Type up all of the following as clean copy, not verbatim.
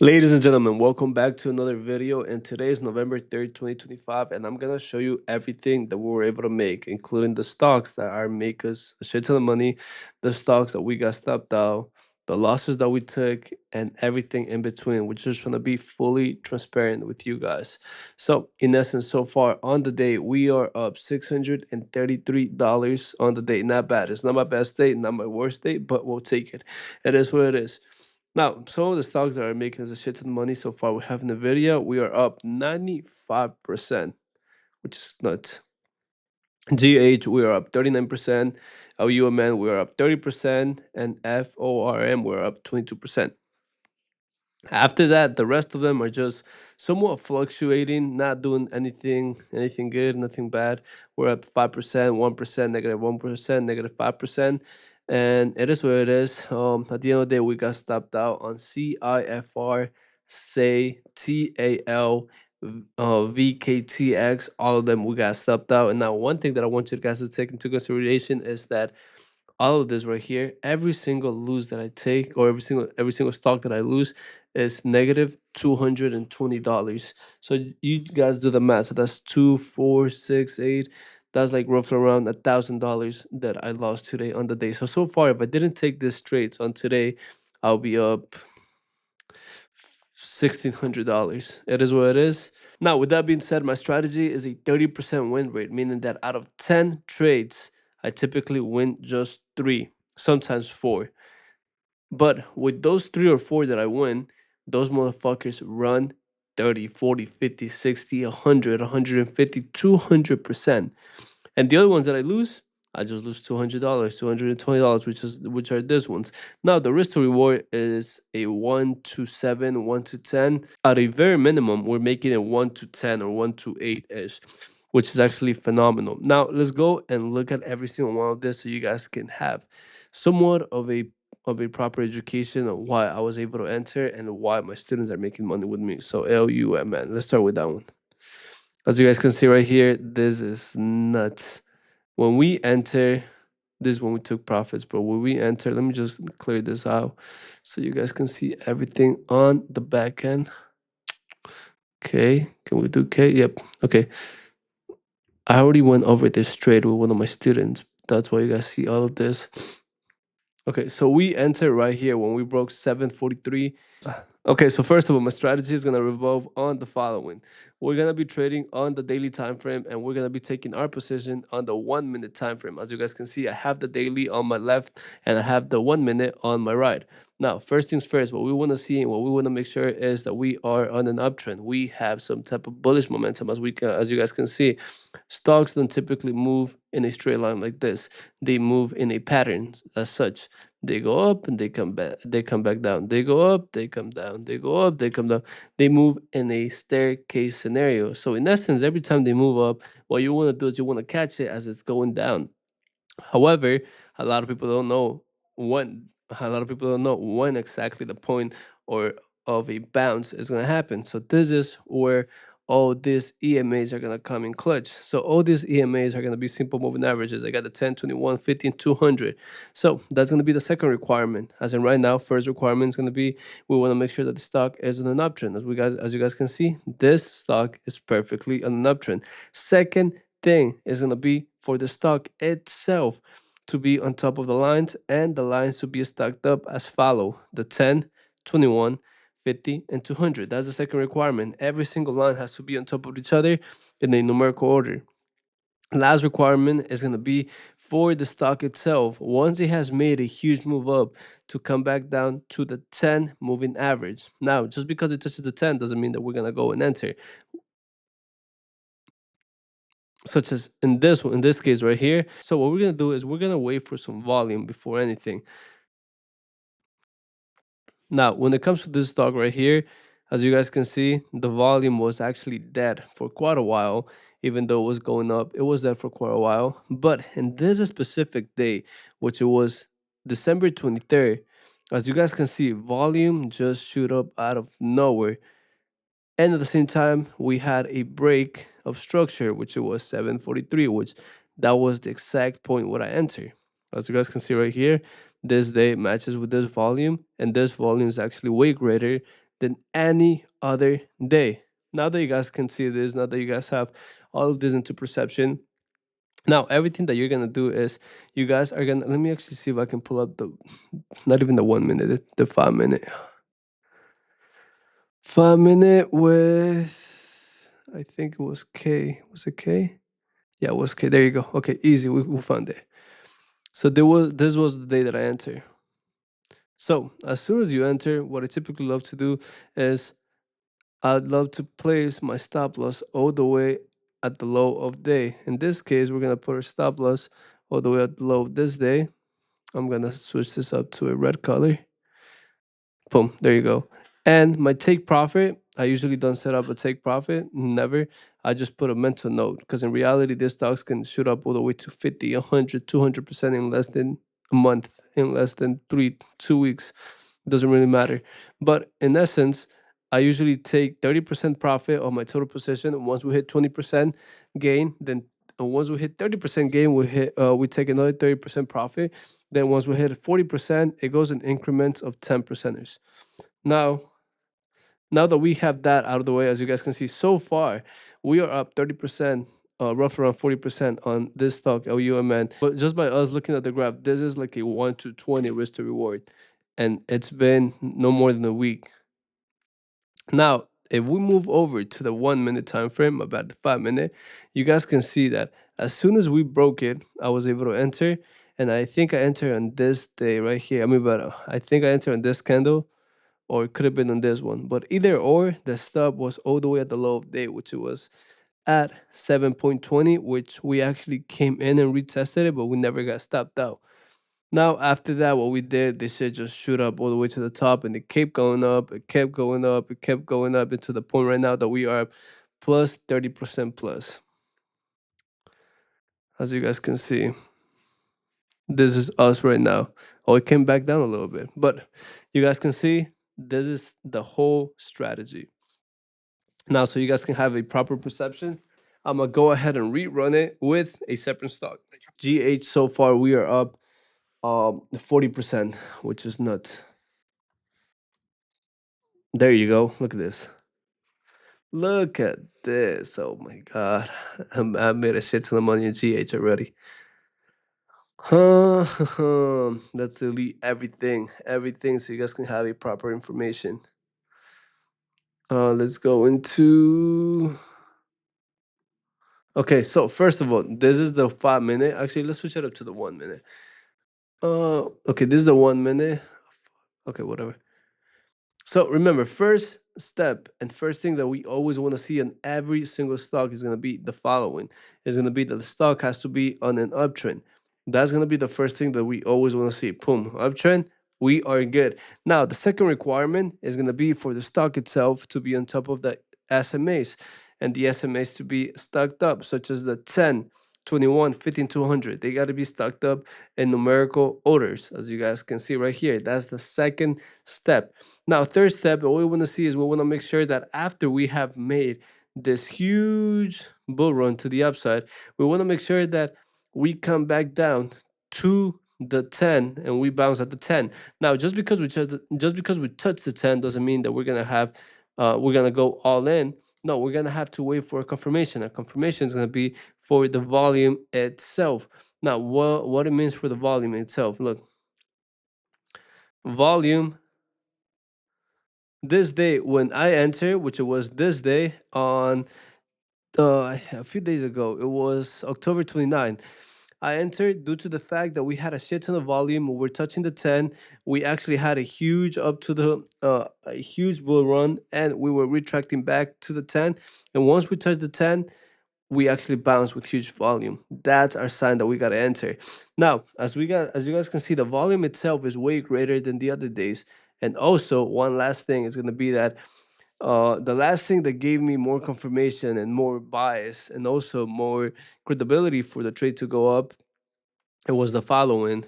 Ladies and gentlemen, welcome back to another video. And today is November 3rd, 2025, and I'm gonna show you everything that we were able to make, including the stocks that are make us a shit ton of money, the stocks that we got stopped out, the losses that we took, and everything in between. We're just trying to be fully transparent with you guys. So, in essence, so far on the day, we are up $633 on the day. Not bad. It's not my best day, not my worst day, but we'll take it. It is what it is. Now, some of the stocks that are making us a shit ton of money so far, we have NVIDIA, we are up 95%, which is nuts. GH, we are up 39%. Our UMN, we are up 30%. And FORM, we're up 22%. After that, the rest of them are just somewhat fluctuating, not doing anything good, nothing bad. We're up 5%, 1%, -1%, -5%, and it is what it is. At the end of the day, we got stopped out on CIFR, say TAL, VKTX. All of them we got stopped out. And now, one thing that I want you guys to take into consideration is that all of this right here, every single lose that I take, or every single stock that I lose, is negative $220. So you guys do the math. So that's 2, 4, 6, 8. That's like roughly around $1,000 that I lost today on the day. So far, if I didn't take this trades on today, I'll be up $1,600. It is what it is. Now, with that being said, my strategy is a 30% win rate, meaning that out of 10 trades, I typically win just 3, sometimes 4. But with those 3 or 4 that I win, those motherfuckers run 30, 40, 50, 60, 100, 150, 200%. And the other ones that I lose, I just lose $200, $220, which are these ones. Now the risk to reward is a 1 to 7, 1 to 10. At a very minimum, we're making it 1 to 10 or 1 to 8 ish, which is actually phenomenal. Now let's go and look at every single one of this so you guys can have somewhat of a proper education on why I was able to enter and why my students are making money with me. So LUMN. Let's start with that one. As you guys can see right here, this is nuts. When we enter, this is when we took profits, but when we enter, let me just clear this out so you guys can see everything on the back end. Okay, can we do K? Yep. Okay, I already went over this trade with one of my students. That's why you guys see all of this. Okay, so we enter right here when we broke 743. Okay, so first of all, my strategy is gonna revolve on the following. We're gonna be trading on the daily time frame, and we're gonna be taking our position on the 1 minute time frame. As you guys can see, I have the daily on my left and I have the 1 minute on my right. Now, first things first, what we want to see and what we want to make sure is that we are on an uptrend. We have some type of bullish momentum, as you guys can see. Stocks don't typically move in a straight line like this. They move in a pattern as such. They go up and they come back. They come back down. They go up. They come down. They go up. They come down. They move in a staircase scenario. So in essence, every time they move up, what you want to do is you want to catch it as it's going down. However, a lot of people don't know when. A lot of people don't know when exactly the point or of a bounce is going to happen. So this is where all these EMAs are going to come in clutch. So all these EMAs are going to be simple moving averages. I got the 10, 21, 15, 200. So that's going to be the second requirement. As in right now, first requirement is going to be we want to make sure that the stock is on an uptrend. As you guys can see, this stock is perfectly on an uptrend. Second thing is going to be for the stock itself to be on top of the lines, and the lines to be stacked up as follow: the 10, 21, 50, and 200. That's the second requirement. Every single line has to be on top of each other in a numerical order. Last requirement is going to be for the stock itself, once it has made a huge move up, to come back down to the 10 moving average. Now, just because it touches the 10 doesn't mean that we're going to go and enter, such as in this one, in this case right here. So what we're gonna do is we're gonna wait for some volume before anything. Now, when it comes to this stock right here, as you guys can see, the volume was actually dead for quite a while. Even though it was going up, it was dead for quite a while. But in this specific day, which it was December 23rd, as you guys can see, volume just shoot up out of nowhere. And at the same time, we had a break of structure, which it was 743, which that was the exact point where I entered. As you guys can see right here, this day matches with this volume, and this volume is actually way greater than any other day. Now that you guys can see this, now that you guys have all of this into perception, now everything that you're gonna do is you guys are gonna, let me actually see if I can pull up the, not even the 1 minute, the 5 minute. 5 minute with, I think it was K. Was it K? Yeah, it was K. There you go. Okay, easy. We found it. So this was the day that I entered. So as soon as you enter, what I typically love to do is I'd love to place my stop loss all the way at the low of day. In this case, we're gonna put our stop loss all the way at the low of this day. I'm gonna switch this up to a red color. Boom, there you go. And my take profit, I usually don't set up a take profit, never. I just put a mental note because in reality, these stocks can shoot up all the way to 50, 100, 200% in less than a month, in less than 2 weeks. Doesn't really matter. But in essence, I usually take 30% profit on my total position. And once we hit 20% gain, then once we hit 30% gain, we take another 30% profit. Then once we hit 40%, it goes in increments of 10 percenters. Now, now that we have that out of the way, as you guys can see, so far we are up 30%, roughly around 40% on this stock LUMN. But just by us looking at the graph, this is like a 1 to 20 risk to reward, and it's been no more than a week. Now, if we move over to the 1 minute time frame, about the 5 minute, you guys can see that as soon as we broke it, I was able to enter, and I think I entered on this day right here. I mean, but I think I entered on this candle, or it could have been on this one. But either or, the stop was all the way at the low of day, which it was at 7.20, which we actually came in and retested it, but we never got stopped out. Now, after that, what we did, this shit just shoot up all the way to the top, and it kept going up, it kept going up, it kept going up, and to the point right now that we are plus 30% plus. As you guys can see, this is us right now. Oh, it came back down a little bit, but you guys can see this is the whole strategy. Now, so you guys can have a proper perception, I'm gonna go ahead and rerun it with a separate stock. GH, so far we are up 40%, which is nuts. There you go. Look at this. Look at this. Oh my God. I made a shit ton of money in GH already. Let's delete everything. Everything so you guys can have a proper information. Let's go into. Okay, so first of all, this is the 5 minute. Actually, let's switch it up to the 1 minute. Okay, this is the 1 minute. Okay, whatever. So remember, first step and first thing that we always want to see in every single stock is going to be the following. It's going to be that the stock has to be on an uptrend. That's going to be the first thing that we always want to see. Boom, uptrend, we are good. Now, the second requirement is going to be for the stock itself to be on top of the SMAs, and the SMAs to be stacked up, such as the 10, 21, 15, 200. They got to be stacked up in numerical orders, as you guys can see right here. That's the second step. Now, third step, what we want to see is we want to make sure that after we have made this huge bull run to the upside, we want to make sure that we come back down to the 10 and we bounce at the 10. Now, just because we touch the 10 doesn't mean that we're gonna go all in. No, we're gonna have to wait for a confirmation. A confirmation is gonna be for the volume itself. Now, what it means for the volume itself? Look, volume this day when I entered, which it was this day on a few days ago, it was October 29. I entered due to the fact that we had a shit ton of volume. We were touching the 10. We actually had a huge up to the a huge bull run, and we were retracting back to the 10. And once we touched the 10, we actually bounce with huge volume. That's our sign that we got to enter. Now, as you guys can see, the volume itself is way greater than the other days. And also, one last thing is going to be that the last thing that gave me more confirmation and more bias and also more credibility for the trade to go up, it was the following.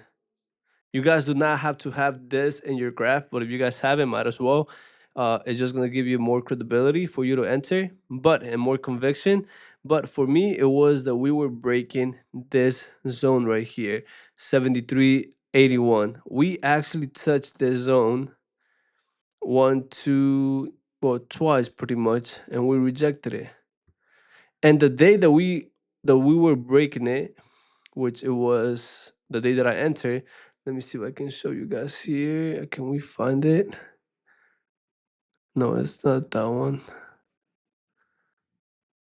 You guys do not have to have this in your graph, but if you guys have it, might as well. It's just gonna give you more credibility for you to enter, but and more conviction. But for me, it was that we were breaking this zone right here, 73.81. We actually touched this zone one, two, well, twice pretty much, and we rejected it. And the day that we were breaking it, which it was the day that I entered. Let me see if I can show you guys here. Can we find it? No, it's not that one.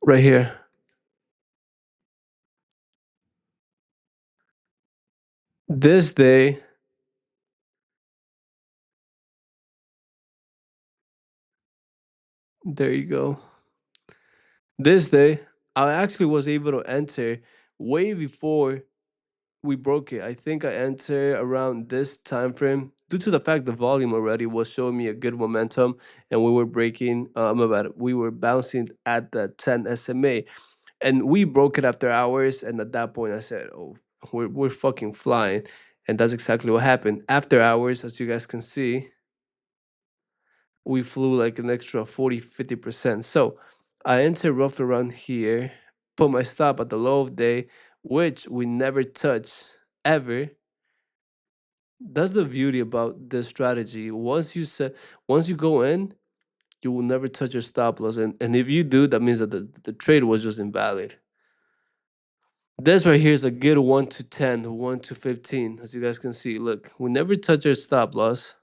Right here. This day, there you go. This day, I actually was able to enter way before we broke it. I think I entered around this time frame due to the fact the volume already was showing me a good momentum, and we were breaking. We were bouncing at the 10 SMA, and we broke it after hours. And at that point, I said, "Oh, we're fucking flying," and that's exactly what happened. After hours, as you guys can see, we flew like an extra 40-50%. So I entered roughly around here, put my stop at the low of day, which we never touch ever. That's the beauty about this strategy. Once you go in, you will never touch your stop loss. And if you do, that means that the trade was just invalid. This right here is a good 1 to 10, 1 to 15. As you guys can see, look, we never touch our stop loss.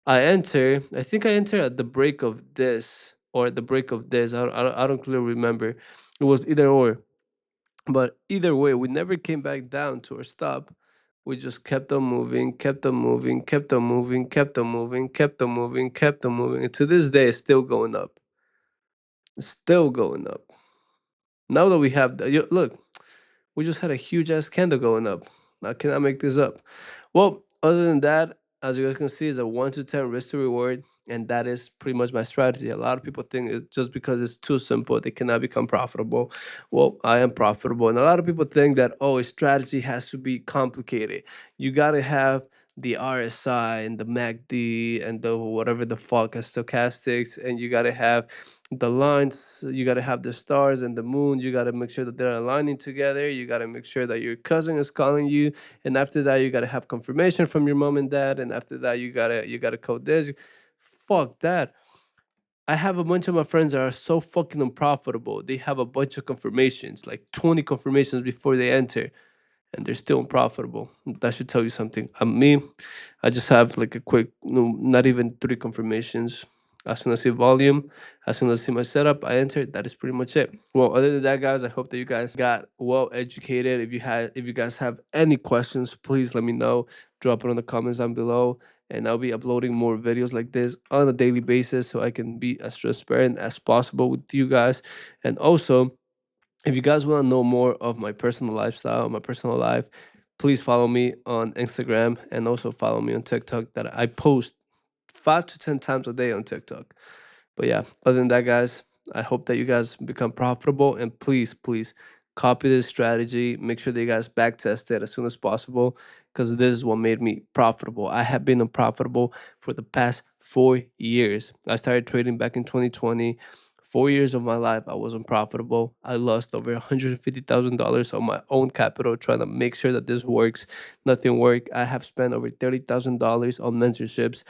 I think I enter at the break of this or at the break of this. I don't clearly remember. It was either or. But either way, we never came back down to our stop. We just kept on moving, kept on moving, kept on moving, kept on moving, kept on moving, kept on moving. And to this day, it's still going up. It's still going up. Now that we have look, we just had a huge ass candle going up. I cannot make this up. Well, other than that, as you guys can see, it's a 1 to 10 risk to reward. And that is pretty much my strategy. A lot of people think it's just because it's too simple, they cannot become profitable. Well, I am profitable. And a lot of people think that, oh, a strategy has to be complicated. You got to have the RSI and the MACD and the whatever the fuck, stochastics, and you got to have the lines, you got to have the stars and the moon, you got to make sure that they're aligning together, you got to make sure that your cousin is calling you, and after that you got to have confirmation from your mom and dad, and after that you got to code this. Fuck that. I have a bunch of my friends that are so fucking unprofitable. They have a bunch of confirmations, like 20 confirmations before they enter, and they're still unprofitable. That should tell you something. Me, I just have like a quick, no, not even 3 confirmations. As soon as I see volume, as soon as I see my setup, I enter. That is pretty much it. Well, other than that, guys, I hope that you guys got well educated. If you guys have any questions, please let me know. Drop it in the comments down below, and I'll be uploading more videos like this on a daily basis, so I can be as transparent as possible with you guys. And also, if you guys want to know more of my personal lifestyle, my personal life, please follow me on Instagram and also follow me on TikTok. That I post 5 to 10 times a day on TikTok. But yeah, other than that, guys, I hope that you guys become profitable, and please, please copy this strategy. Make sure that you guys back test it as soon as possible, because this is what made me profitable. I have been unprofitable for the past 4 years. I started trading back in 2020. 4 years of my life, I was unprofitable. I lost over $150,000 on my own capital trying to make sure that this works. Nothing worked. I have spent over $30,000 on mentorships,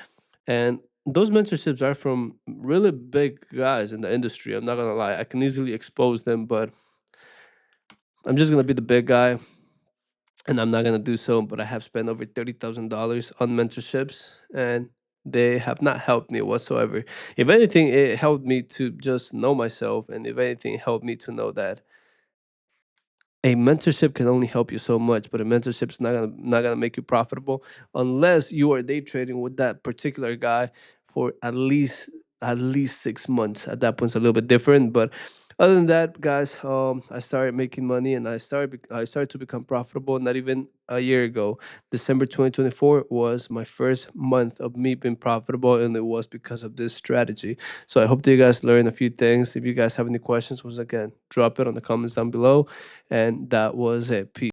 and those mentorships are from really big guys in the industry. I'm not gonna lie. I can easily expose them, but I'm just gonna be the big guy, and I'm not gonna do so. But I have spent over $30,000 on mentorships, and they have not helped me whatsoever. If anything, it helped me to just know myself, and if anything, it helped me to know that a mentorship can only help you so much, but a mentorship's not gonna make you profitable unless you are day trading with that particular guy for at least 6 months. At that point, it's a little bit different. But other than that, guys, I started making money, and I started to become profitable. Not even a year ago, December 2024 was my first month of me being profitable, and it was because of this strategy. So I hope that you guys learned a few things. If you guys have any questions, once again, drop it on the comments down below. And that was it. Peace.